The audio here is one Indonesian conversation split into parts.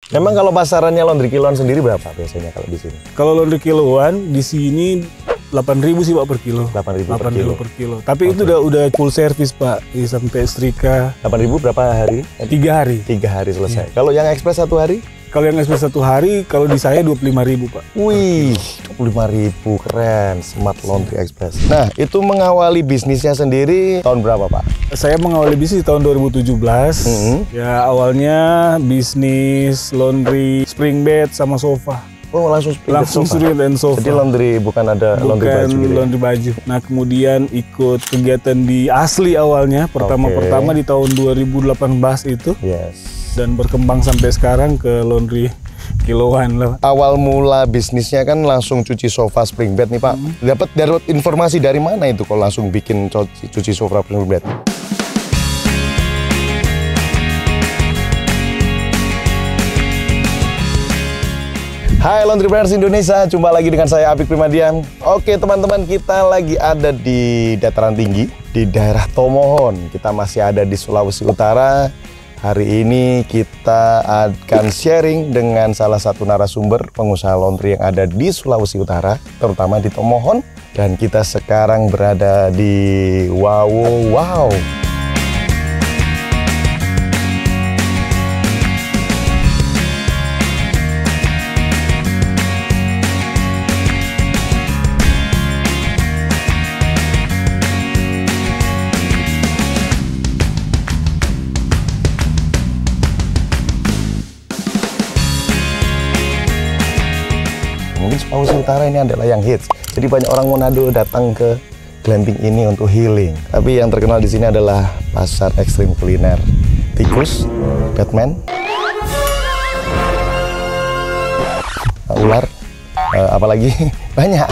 Memang kalau pasarannya laundry kiloan sendiri berapa biasanya kalau di sini? Kalau laundry kiloan di sini 8.000 sih Pak per kilo. 8.000 per kilo. Tapi itu udah full service Pak, sampai setrika. 8.000 berapa hari? 3 hari. 3 hari selesai. Kalau yang ekspres 1 hari? Kalau yang ekspres 1 hari, kalau di saya 25.000 Pak. Wih, 25.000, keren, Smart Laundry Express. Nah, itu mengawali bisnisnya sendiri tahun berapa Pak? Saya mengawali bisnis tahun 2017. Ya awalnya bisnis laundry spring bed sama sofa. Oh, langsung spring bed dan sofa. Jadi laundry bukan ada laundry baju gitu ya? Laundry baju. Nah kemudian ikut kegiatan di Asli awalnya. Pertama di tahun 2018 itu. Yes. Dan berkembang sampai sekarang ke laundry kiloan lah. Awal mula bisnisnya kan langsung cuci sofa spring bed nih Pak. Dapat informasi dari mana itu kalau langsung bikin cuci sofa spring bed? Hai Laundry Brands Indonesia, jumpa lagi dengan saya Apik Primadian. Oke teman-teman, kita lagi ada di dataran tinggi di daerah Tomohon. Kita masih ada di Sulawesi Utara. Hari ini kita akan sharing dengan salah satu narasumber pengusaha laundry yang ada di Sulawesi Utara, terutama di Tomohon. Dan kita sekarang berada di Wow. Mungkin Sulawesi Utara ini adalah yang hits. Jadi banyak orang Manado datang ke glamping ini untuk healing. Tapi yang terkenal di sini adalah pasar ekstrim kuliner. Tikus, Batman, ular, apalagi banyak.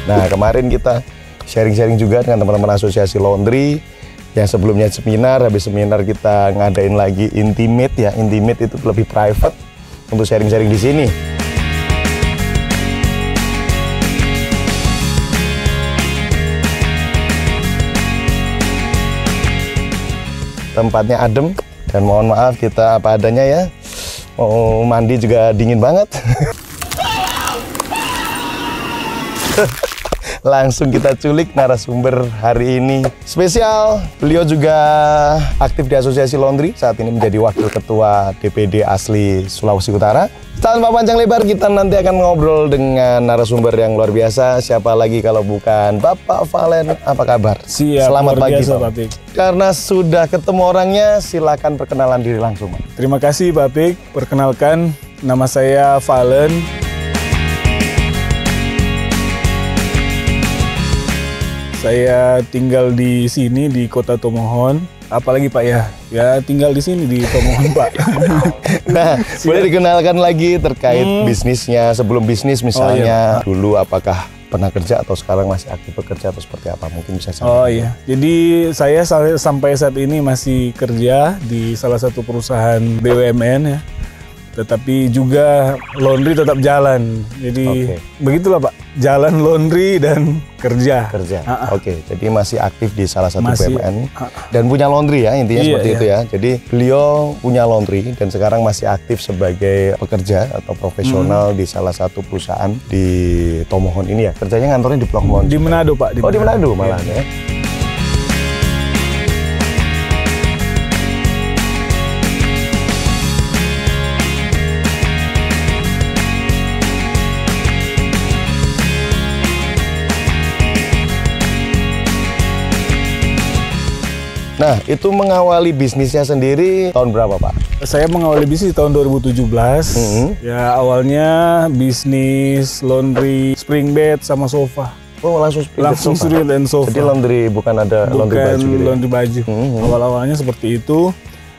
Nah, kemarin kita sharing-sharing juga dengan teman-teman asosiasi laundry. Yang sebelumnya seminar, habis seminar kita ngadain lagi intimate ya. Intimate itu lebih private untuk sharing-sharing di sini. Tempatnya adem dan mohon maaf kita apa adanya ya. Mau mandi juga dingin banget. Langsung kita culik narasumber hari ini. Spesial, beliau juga aktif di Asosiasi Laundry. Saat ini menjadi Wakil Ketua DPD Asli Sulawesi Utara. Tanpa panjang lebar, kita nanti akan ngobrol dengan narasumber yang luar biasa. Siapa lagi kalau bukan Bapak Valen, apa kabar? Siap, selamat pagi biasa, Pak. Karena sudah ketemu orangnya, silakan perkenalan diri langsung Pak. Terima kasih Pak Pik. Perkenalkan, nama saya Valen. Saya tinggal di sini di Kota Tomohon. Apalagi Pak ya tinggal di sini di Tomohon Pak. Nah, boleh dikenalkan lagi terkait bisnisnya sebelum bisnis misalnya. Dulu apakah pernah kerja atau sekarang masih aktif bekerja atau seperti apa? Mungkin bisa sampaikan. Oh iya, jadi saya sampai saat ini masih kerja di salah satu perusahaan BUMN ya. Tetapi juga laundry tetap jalan. Jadi begitulah Pak, jalan laundry dan kerja. Oke, jadi masih aktif di salah satu BUMN dan punya laundry ya, intinya seperti itu ya. Jadi beliau punya laundry dan sekarang masih aktif sebagai pekerja atau profesional di salah satu perusahaan di Tomohon ini ya. Kerjanya ngantornya di Blok Mon. Di Manado Pak. Di Manado malah ya. Nah, itu mengawali bisnisnya sendiri tahun berapa Pak? Saya mengawali bisnis tahun 2017. Ya awalnya bisnis laundry spring bed sama sofa. Oh, langsung spring bed dan sofa. Jadi laundry bukan ada laundry baju gitu ya? Laundry baju. Awal-awalnya seperti itu.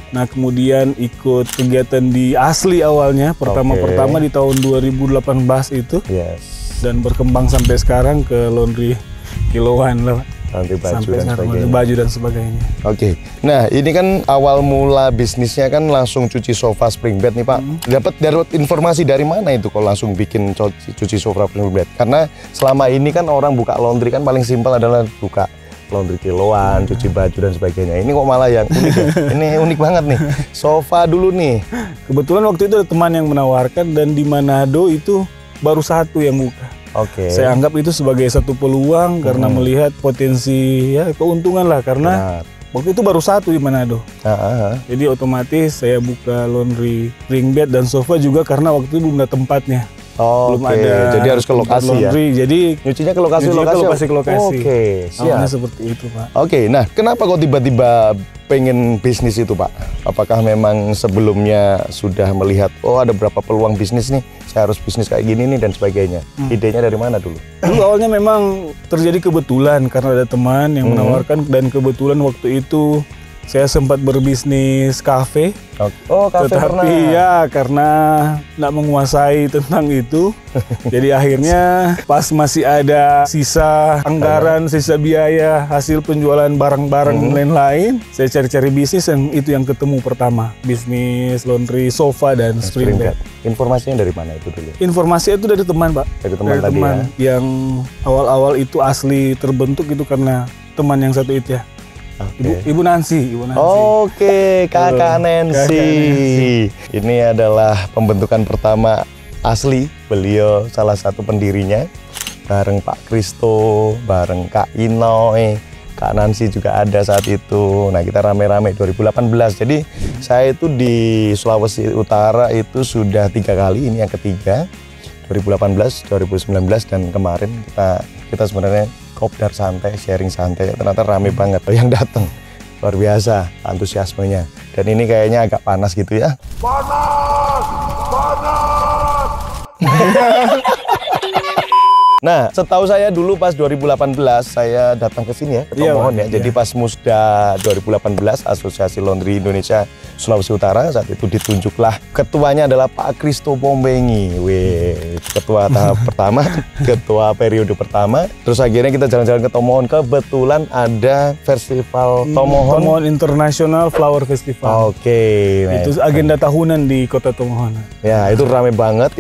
Nah kemudian ikut kegiatan di Asli awalnya. Pertama di tahun 2018 itu. Yes. Dan berkembang sampai sekarang ke laundry kiloan lah. laundry baju sampai dan sekarang sebagainya. baju dan sebagainya. Oke, nah ini kan awal mula bisnisnya kan langsung cuci sofa spring bed nih Pak. Dapat informasi dari mana itu kalau langsung bikin cuci sofa spring bed? Karena selama ini kan orang buka laundry kan paling simpel adalah buka laundry kiloan, cuci baju dan sebagainya. Ini kok malah yang unik ya? Ini unik banget nih. Sofa dulu nih. Kebetulan waktu itu ada teman yang menawarkan dan di Manado itu baru satu yang buka. Oke. Saya anggap itu sebagai satu peluang karena melihat potensi ya keuntungan lah karena waktu itu baru satu di Manado. Jadi otomatis saya buka laundry spring bed dan sofa juga karena waktu itu belum ada tempatnya. Belum ada. Jadi harus ke lokasi laundry, ya. Jadi nyucinya ke lokasi. Oke, siap. awalnya seperti itu Pak. Oke, nah kenapa kok tiba-tiba pengen bisnis itu Pak? Apakah memang sebelumnya sudah melihat ada berapa peluang bisnis nih, saya harus bisnis kayak gini nih dan sebagainya. Idenya dari mana dulu? Dulu awalnya memang terjadi kebetulan karena ada teman yang menawarkan dan kebetulan waktu itu saya sempat berbisnis kafe. Oh, kafe pernah. Iya, karena nggak menguasai tentang itu. Jadi akhirnya pas masih ada sisa anggaran, sisa biaya hasil penjualan barang-barang lain-lain, saya cari-cari bisnis dan itu yang ketemu pertama. Bisnis laundry, sofa, dan spring bed. Informasinya dari mana itu dulu? Informasi itu dari teman, Pak. Dari teman yang awal-awal itu asli terbentuk itu karena teman yang satu itu ya. Ibu Nancy. Oke, Kakak Nancy. Ini adalah pembentukan pertama asli. Beliau salah satu pendirinya. Bareng Pak Kristo, bareng Kak Inoy, Kak Nancy juga ada saat itu. Nah, kita rame-rame 2018. Jadi saya itu di Sulawesi Utara itu sudah 3 kali. Ini yang ketiga. 2018, 2019 dan kemarin kita sebenarnya kopdar santai, sharing santai, ternyata rame banget yang datang. Luar biasa antusiasmenya. Dan ini kayaknya agak panas gitu ya. Panas! Nah, setahu saya dulu pas 2018 saya datang ke sini ya, ke Tomohon ya. Jadi pas Musda 2018 Asosiasi Laundry Indonesia Sulawesi Utara, saat itu ditunjuklah ketuanya adalah Pak Kristo Pombengi. Ketua tahap pertama, ketua periode pertama. Terus akhirnya kita jalan-jalan ke Tomohon, kebetulan ada festival Tomohon International Flower Festival. Nah, itu agenda tahunan di Kota Tomohon. Ya, itu rame banget,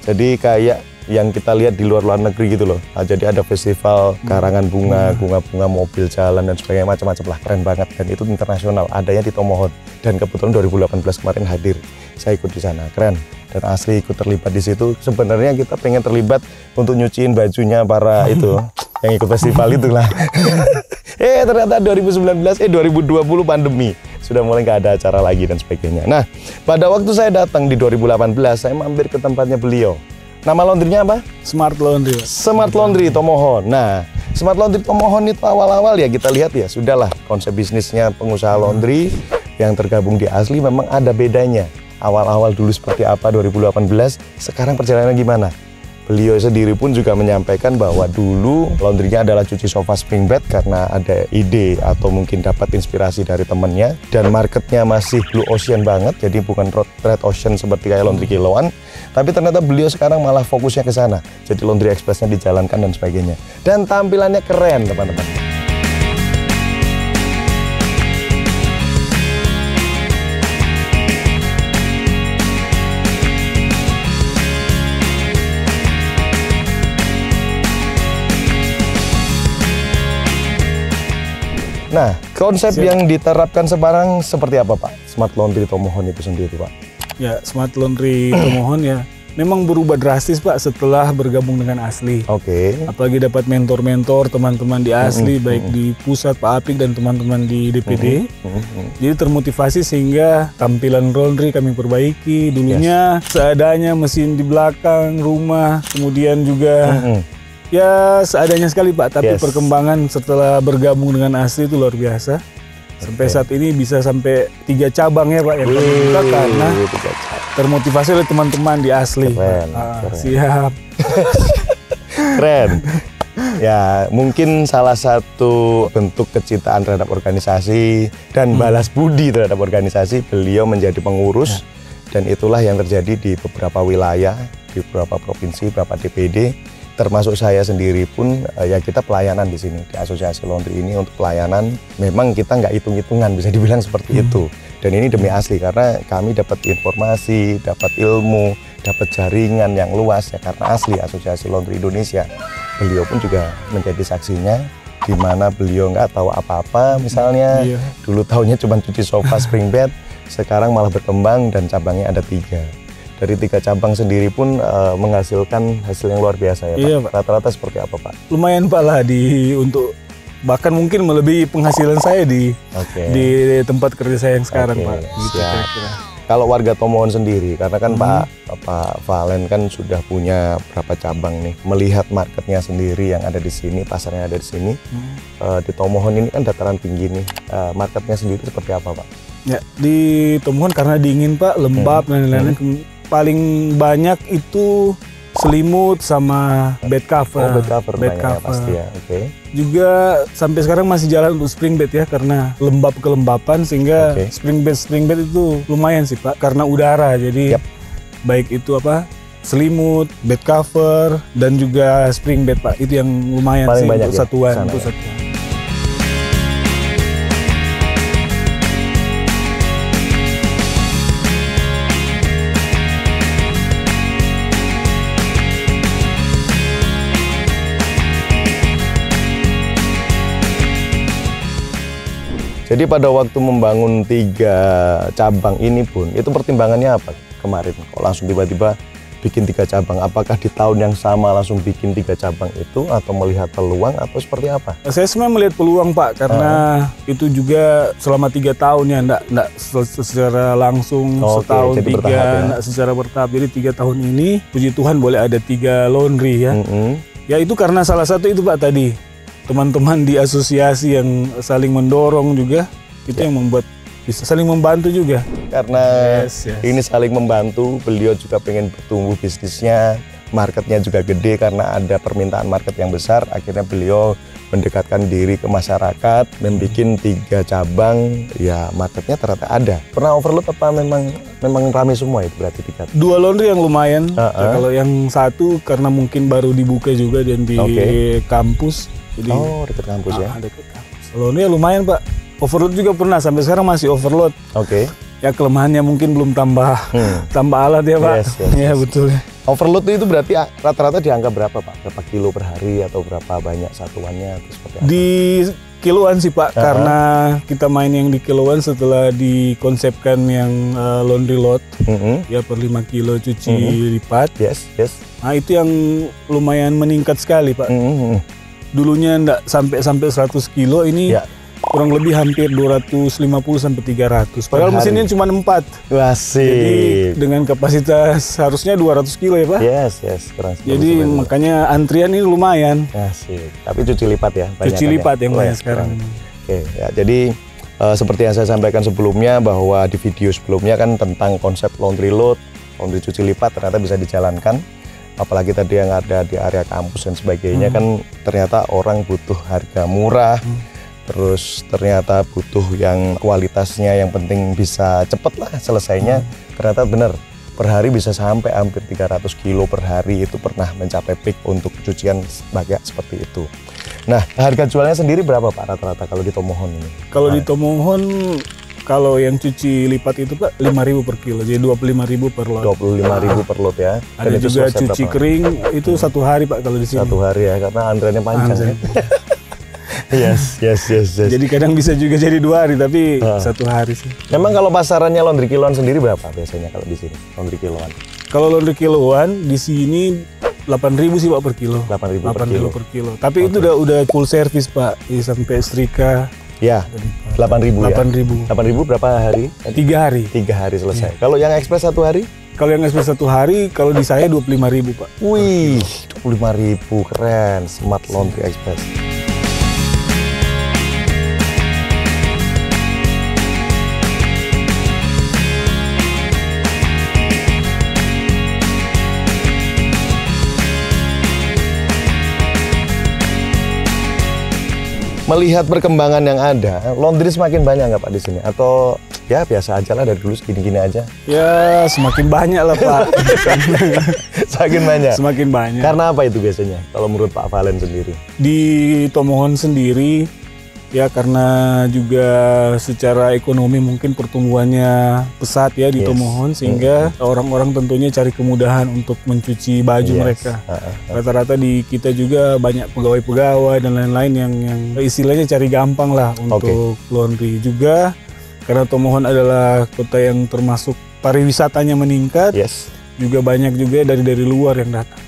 Jadi kayak yang kita lihat di luar negeri gitu loh. Nah, jadi ada festival karangan bunga, bunga-bunga mobil jalan dan sebagainya, macam-macam lah, keren banget. Dan itu internasional, adanya di Tomohon. Dan kebetulan 2018 kemarin hadir, saya ikut di sana, keren. Dan asli ikut terlibat di situ. Sebenarnya kita pengen terlibat untuk nyuciin bajunya para itu yang ikut festival itulah. Ternyata 2020 pandemi sudah mulai nggak ada acara lagi dan sebagainya. Nah, pada waktu saya datang di 2018, saya mampir ke tempatnya beliau. Nama laundrynya apa? Smart Laundry. Smart Laundry Tomohon. Nah, Smart Laundry Tomohon itu awal-awal ya kita lihat ya, sudahlah konsep bisnisnya pengusaha laundry yang tergabung di Asli memang ada bedanya. Awal-awal dulu seperti apa 2018, sekarang perjalanannya gimana? Beliau sendiri pun juga menyampaikan bahwa dulu laundrynya adalah cuci sofa spring bed karena ada ide atau mungkin dapat inspirasi dari temennya, dan marketnya masih blue ocean banget, jadi bukan red ocean seperti kayak laundry kiloan, tapi ternyata beliau sekarang malah fokusnya ke sana, jadi laundry expressnya dijalankan dan sebagainya, dan tampilannya keren teman-teman. Nah, konsep yang diterapkan sekarang seperti apa Pak? Smart Laundry Tomohon itu sendiri Pak? Ya, Smart Laundry Tomohon ya memang berubah drastis Pak setelah bergabung dengan Asli. Apalagi dapat mentor-mentor teman-teman di Asli, baik di pusat Pak Apik dan teman-teman di DPD. Jadi termotivasi sehingga tampilan laundry kami perbaiki. Dulunya seadanya, mesin di belakang rumah, kemudian juga ya seadanya sekali Pak, tapi perkembangan setelah bergabung dengan Asli itu luar biasa. Sampai saat ini bisa sampai 3 cabang ya Pak yang kami buka karena termotivasi oleh teman-teman di Asli. Keren. Siap. Keren. Ya, mungkin salah satu bentuk kecintaan terhadap organisasi dan balas budi terhadap organisasi, beliau menjadi pengurus, dan itulah yang terjadi di beberapa wilayah, di beberapa provinsi, beberapa DPD. termasuk saya sendiri pun ya kita pelayanan di sini di Asosiasi Laundry ini untuk pelayanan. Memang kita nggak hitung-hitungan, bisa dibilang seperti itu. Dan ini demi asli karena kami dapat informasi, dapat ilmu, dapat jaringan yang luas ya karena asli Asosiasi Laundry Indonesia. Beliau pun juga menjadi saksinya, di mana beliau nggak tahu apa-apa misalnya. Dulu tahunya cuma cuci sofa spring bed, sekarang malah berkembang dan cabangnya ada 3. Dari 3 cabang sendiri pun menghasilkan hasil yang luar biasa ya Pak. Iya, Pak. Rata-rata seperti apa Pak? Lumayan Pak lah untuk bahkan mungkin melebihi penghasilan saya di tempat kerja saya yang sekarang Pak. Gitu kira-kira. Kalau warga Tomohon sendiri, karena kan Pak Valen kan sudah punya berapa cabang nih, melihat marketnya sendiri yang ada di sini, pasarnya ada di sini, di Tomohon ini kan dataran tinggi nih, marketnya sendiri seperti apa Pak? Ya di Tomohon karena dingin Pak, lembab dan lain-lain. Paling banyak itu selimut sama bed cover. Bed cover ya, pasti ya. Juga sampai sekarang masih jalan untuk spring bed ya karena lembab kelembapan sehingga spring bed itu lumayan sih Pak karena udara. Jadi baik itu selimut, bed cover dan juga spring bed Pak. Itu yang lumayan paling sih banyak untuk satuan. Jadi pada waktu membangun 3 cabang ini pun, itu pertimbangannya apa kemarin? Kok langsung tiba-tiba bikin 3 cabang? Apakah di tahun yang sama langsung bikin 3 cabang itu, atau melihat peluang, atau seperti apa? Saya sebenarnya melihat peluang Pak, karena itu juga selama 3 tahun ya, enggak secara langsung setahun 3, enggak secara bertahap. Jadi 3 tahun ini, puji Tuhan boleh ada 3 laundry ya. Ya itu karena salah satu itu Pak tadi. Teman-teman di asosiasi yang saling mendorong juga, itu yang membuat bisa saling membantu juga. Karena ini saling membantu, beliau juga pengen bertumbuh bisnisnya, marketnya juga gede karena ada permintaan market yang besar. Akhirnya beliau mendekatkan diri ke masyarakat dan bikin 3 cabang, ya marketnya ternyata ada. Pernah overload apa memang ramai semua itu berarti 3? 2 laundry yang lumayan, kalau yang 1 karena mungkin baru dibuka juga dan di kampus. Jadi, dekat kampus ya? Dekat kampus. Laundry ya lumayan Pak. Overload juga pernah, sampai sekarang masih overload. Ya kelemahannya mungkin belum tambah alat ya Pak. Yes. Betul. Overload itu berarti rata-rata di angka berapa Pak? Berapa kilo per hari atau berapa banyak satuannya atau seperti apa? Di kiloan sih Pak, karena kita main yang di kiloan setelah dikonsepkan yang laundry lot, ya per 5 kilo cuci lipat. Nah itu yang lumayan meningkat sekali Pak. Dulunya enggak sampai 100 kilo, ini kurang lebih hampir 250 sampai 300. Padahal mesinnya cuma 4. Jadi dengan kapasitas harusnya 200 kilo ya Pak. Jadi makanya antrian ini lumayan. Tapi cuci lipat ya? Cuci lipat yang banyak sekarang. Ya, jadi seperti yang saya sampaikan sebelumnya, bahwa di video sebelumnya kan tentang konsep laundry load, laundry cuci lipat ternyata bisa dijalankan. Apalagi tadi yang ada di area kampus dan sebagainya, kan ternyata orang butuh harga murah, terus ternyata butuh yang kualitasnya yang penting bisa cepet lah selesainya. Ternyata benar, per hari bisa sampai hampir 300 kilo per hari, itu pernah mencapai peak untuk cucian banyak seperti itu. Nah, harga jualnya sendiri berapa Pak rata-rata kalau di Tomohon ini? Kalau di Tomohon, kalau yang cuci lipat itu Pak 5.000 per kilo, jadi 25.000 per lot. 25.000 per lot ya. Ada dan juga cuci kering itu 1 hari Pak kalau di sini. 1 hari ya, karena antreannya panjang. Yes. Jadi kadang bisa juga jadi 2 hari, tapi 1 hari sih. Memang kalau pasarannya laundry kiloan sendiri berapa biasanya kalau di sini laundry kiloan? Kalau laundry kiloan di sini 8.000 sih Pak per kilo. 8.000 per kilo. Tapi itu udah full service Pak, sampai setrika. Ya, 8.000 ya? 8.000. 8.000 berapa hari? 3 hari. 3 hari selesai. Kalau yang ekspres 1 hari? Kalau yang ekspres 1 hari, kalau di saya 25.000 Pak. Wih, 25.000, keren. Smart Laundry Express. Melihat perkembangan yang ada, laundry semakin banyak nggak Pak di sini? Atau ya biasa aja lah, dari dulu segini-gini aja? Ya semakin banyak lah Pak. Semakin banyak? Semakin banyak. Karena apa itu biasanya kalau menurut Pak Valen sendiri? Di Tomohon sendiri ya karena juga secara ekonomi mungkin pertumbuhannya pesat ya di Tomohon, sehingga orang-orang tentunya cari kemudahan untuk mencuci baju mereka. Rata-rata di kita juga banyak pegawai-pegawai dan lain-lain yang istilahnya cari gampang lah untuk laundry juga. Karena Tomohon adalah kota yang termasuk pariwisatanya meningkat, juga banyak juga dari luar yang datang.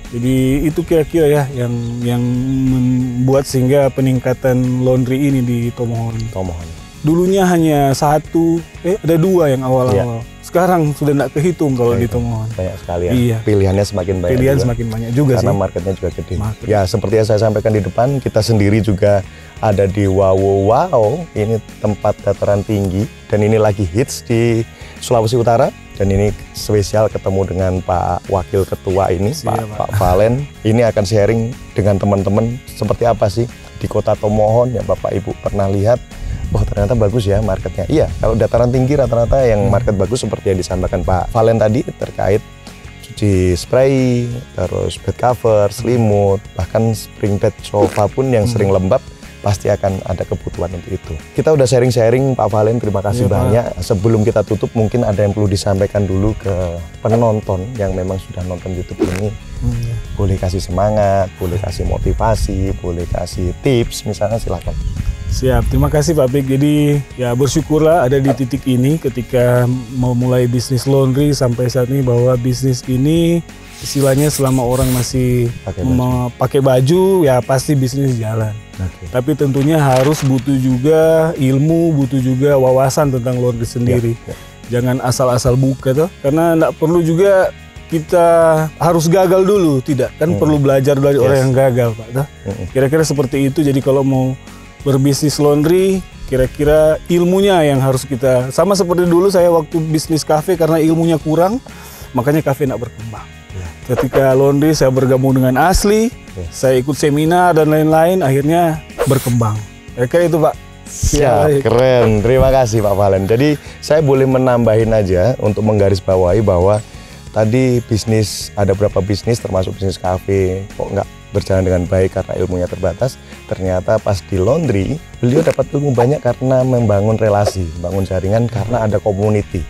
Jadi itu kira-kira ya yang membuat sehingga peningkatan laundry ini di Tomohon. Dulunya hanya ada 2 yang awal-awal. Sekarang sudah tidak kehitung kalau di Tomohon. Banyak sekali ya. Pilihannya semakin banyak. Semakin banyak juga karena sih. Marketnya juga gede. Ya seperti yang saya sampaikan di depan, kita sendiri juga ada di Wow. Ini tempat dataran tinggi dan ini lagi hits di Sulawesi Utara. Dan ini spesial ketemu dengan Pak Wakil Ketua ini, Pak Valen. Ini akan sharing dengan teman-teman seperti apa sih di kota Tomohon yang Bapak Ibu pernah lihat. Oh ternyata bagus ya marketnya. Iya, kalau dataran tinggi rata-rata yang market bagus seperti yang disampaikan Pak Valen tadi terkait cuci spray, terus bed cover, selimut, bahkan spring bed sofa pun yang sering lembab. Pasti akan ada kebutuhan untuk itu. Kita udah sharing-sharing Pak Valen, terima kasih banyak. Sebelum kita tutup mungkin ada yang perlu disampaikan dulu ke penonton yang memang sudah nonton YouTube ini. Boleh kasih semangat, boleh kasih motivasi, boleh kasih tips misalnya, silakan. Siap, terima kasih Pak Bik. Jadi ya bersyukurlah ada di titik ini ketika mau mulai bisnis laundry sampai saat ini, bahwa bisnis ini istilahnya selama orang masih pakai baju ya pasti bisnis jalan. Tapi tentunya harus butuh juga ilmu, butuh juga wawasan tentang laundry sendiri. Jangan asal-asal buka tuh, karena nggak perlu juga kita harus gagal dulu, tidak kan perlu belajar dari orang yang gagal Pak. Kira-kira seperti itu. Jadi kalau mau berbisnis laundry, kira-kira ilmunya yang harus kita, sama seperti dulu saya waktu bisnis kafe, karena ilmunya kurang, makanya kafe nggak berkembang. Ketika laundry saya bergabung dengan Asli, saya ikut seminar dan lain-lain, akhirnya berkembang. Kira-kira itu Pak. Siap, keren. Terima kasih Pak Valen. Jadi saya boleh menambahin aja untuk menggarisbawahi bahwa tadi bisnis, ada beberapa bisnis termasuk bisnis kafe kok nggak berjalan dengan baik karena ilmunya terbatas. Ternyata pas di laundry beliau dapat ilmu banyak karena membangun relasi, bangun jaringan, karena ada community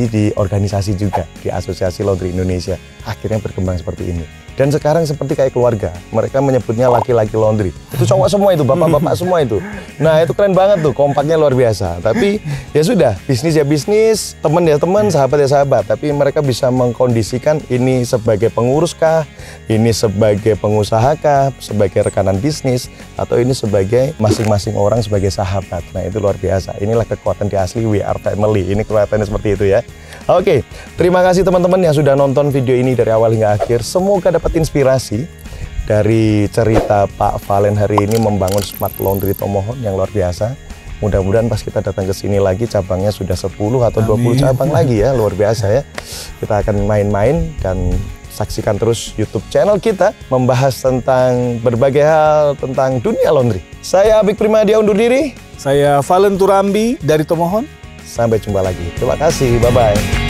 di organisasi juga, di Asosiasi Laundry Indonesia. Akhirnya berkembang seperti ini. Dan sekarang seperti kayak keluarga, mereka menyebutnya laki-laki laundry. Itu cowok semua itu, bapak-bapak semua itu. Nah itu keren banget tuh, kompaknya luar biasa. Tapi ya sudah, bisnis ya bisnis, teman ya teman, sahabat ya sahabat. Tapi mereka bisa mengkondisikan ini sebagai pengurus kah, ini sebagai pengusaha kah, sebagai rekanan bisnis, atau ini sebagai masing-masing orang sebagai sahabat. Nah itu luar biasa. Inilah kekuatan di Asli, we are family. Ini kekuatannya seperti itu ya. Oke, terima kasih teman-teman yang sudah nonton video ini dari awal hingga akhir. Semoga dapat inspirasi dari cerita Pak Valen hari ini membangun Smart Laundry Tomohon yang luar biasa. Mudah-mudahan pas kita datang ke sini lagi cabangnya sudah 10 atau 20 cabang lagi ya, luar biasa ya. Kita akan main-main dan saksikan terus YouTube channel kita membahas tentang berbagai hal tentang dunia laundry. Saya Abik Primadia undur diri. Saya Valen Turambi dari Tomohon. Sampai jumpa lagi. Terima kasih. Bye-bye.